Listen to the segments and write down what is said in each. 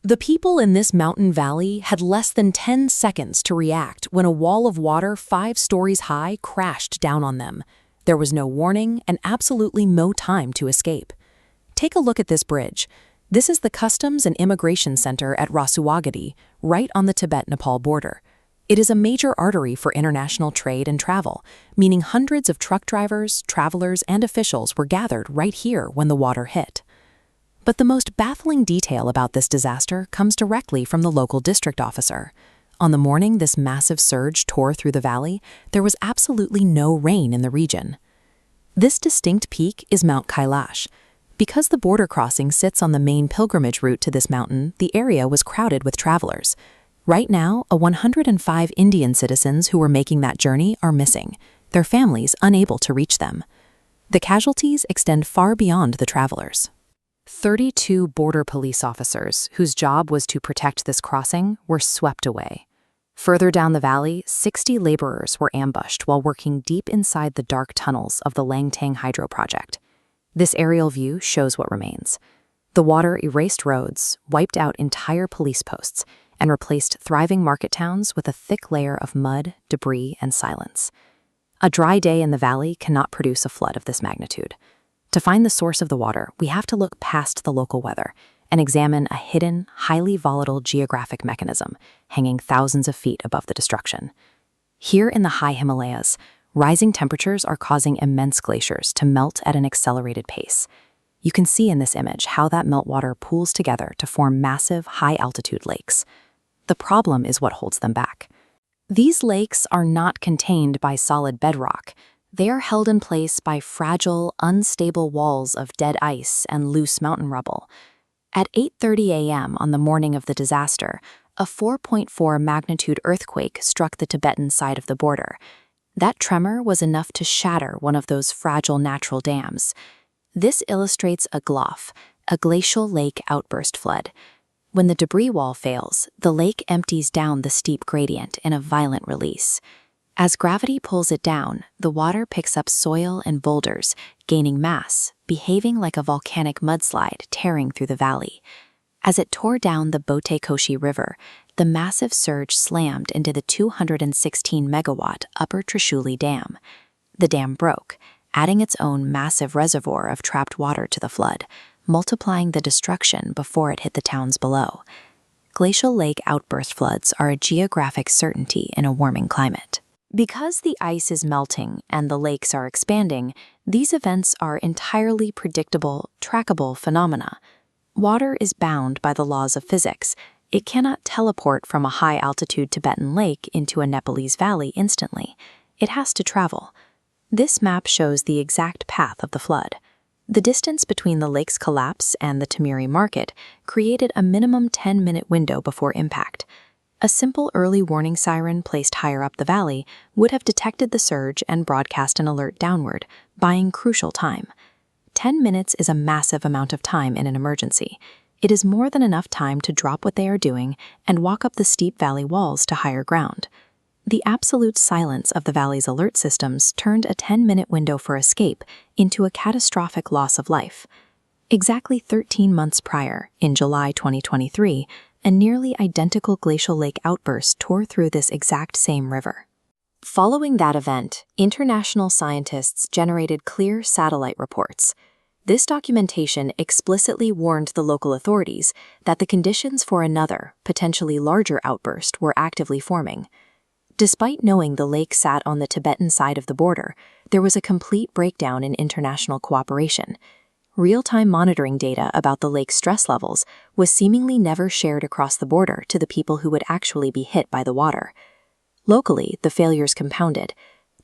The people in this mountain valley had less than 10 seconds to react when a wall of water 5 stories high crashed down on them. There was no warning and absolutely no time to escape. Take a look at this bridge. This is the Customs and Immigration Center at Rasuagadi, right on the Tibet-Nepal border. It is a major artery for international trade and travel, meaning hundreds of truck drivers, travelers, and officials were gathered right here when the water hit. But the most baffling detail about this disaster comes directly from the local district officer. On the morning this massive surge tore through the valley, there was absolutely no rain in the region. This distinct peak is Mount Kailash. Because the border crossing sits on the main pilgrimage route to this mountain, the area was crowded with travelers. Right now, 105 Indian citizens who were making that journey are missing, their families unable to reach them. The casualties extend far beyond the travelers. 32 border police officers, whose job was to protect this crossing, were swept away. Further down the valley, 60 laborers were ambushed while working deep inside the dark tunnels of the Langtang hydro project. This aerial view shows what remains. The water erased roads, wiped out entire police posts, and replaced thriving market towns with a thick layer of mud, debris, and silence. A dry day in the valley cannot produce a flood of this magnitude. To find the source of the water, we have to look past the local weather and examine a hidden, highly volatile geographic mechanism hanging thousands of feet above the destruction. Here in the high Himalayas, rising temperatures are causing immense glaciers to melt at an accelerated pace. You can see in this image how that meltwater pools together to form massive, high-altitude lakes. The problem is what holds them back. These lakes are not contained by solid bedrock. They are held in place by fragile, unstable walls of dead ice and loose mountain rubble. At 8:30 a.m. on the morning of the disaster, a 4.4 magnitude earthquake struck the Tibetan side of the border. That tremor was enough to shatter one of those fragile natural dams. This illustrates a GLOF, a glacial lake outburst flood. When the debris wall fails, the lake empties down the steep gradient in a violent release. As gravity pulls it down, the water picks up soil and boulders, gaining mass, behaving like a volcanic mudslide tearing through the valley. As it tore down the Bote Koshi River, the massive surge slammed into the 216-megawatt Upper Trishuli Dam. The dam broke, adding its own massive reservoir of trapped water to the flood, multiplying the destruction before it hit the towns below. Glacial lake outburst floods are a geographic certainty in a warming climate. Because the ice is melting and the lakes are expanding, these events are entirely predictable, trackable phenomena. Water is bound by the laws of physics. It cannot teleport from a high-altitude Tibetan lake into a Nepalese valley instantly. It has to travel. This map shows the exact path of the flood. The distance between the lake's collapse and the Timiri market created a minimum 10-minute window before impact. A simple early warning siren placed higher up the valley would have detected the surge and broadcast an alert downward, buying crucial time. 10 minutes is a massive amount of time in an emergency. It is more than enough time to drop what they are doing and walk up the steep valley walls to higher ground. The absolute silence of the valley's alert systems turned a 10-minute window for escape into a catastrophic loss of life. Exactly 13 months prior, in July 2023, a nearly identical glacial lake outburst tore through this exact same river. Following that event, international scientists generated clear satellite reports. This documentation explicitly warned the local authorities that the conditions for another, potentially larger outburst were actively forming. Despite knowing the lake sat on the Tibetan side of the border, there was a complete breakdown in international cooperation. Real-time monitoring data about the lake's stress levels was seemingly never shared across the border to the people who would actually be hit by the water. Locally, the failures compounded.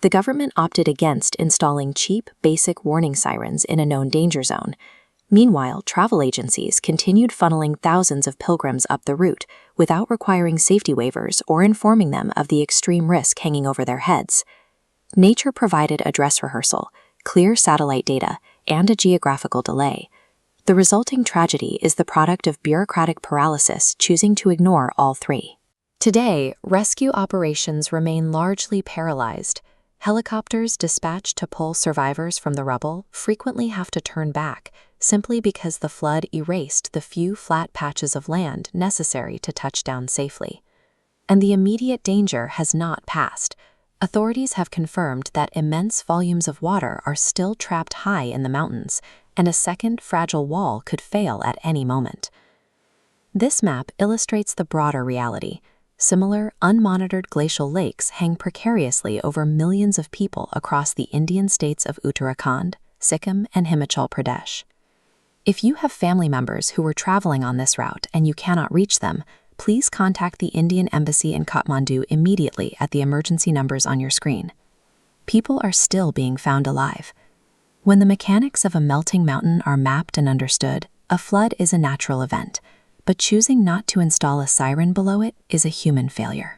The government opted against installing cheap, basic warning sirens in a known danger zone. Meanwhile, travel agencies continued funneling thousands of pilgrims up the route without requiring safety waivers or informing them of the extreme risk hanging over their heads. Nature provided a dress rehearsal, clear satellite data, and a geographical delay. The resulting tragedy is the product of bureaucratic paralysis choosing to ignore all three. Today, rescue operations remain largely paralyzed. Helicopters dispatched to pull survivors from the rubble frequently have to turn back, simply because the flood erased the few flat patches of land necessary to touch down safely. And the immediate danger has not passed. Authorities have confirmed that immense volumes of water are still trapped high in the mountains, and a second fragile wall could fail at any moment. This map illustrates the broader reality. Similar, unmonitored glacial lakes hang precariously over millions of people across the Indian states of Uttarakhand, Sikkim, and Himachal Pradesh. If you have family members who were traveling on this route and you cannot reach them, please contact the Indian Embassy in Kathmandu immediately at the emergency numbers on your screen. People are still being found alive. When the mechanics of a melting mountain are mapped and understood, a flood is a natural event, but choosing not to install a siren below it is a human failure.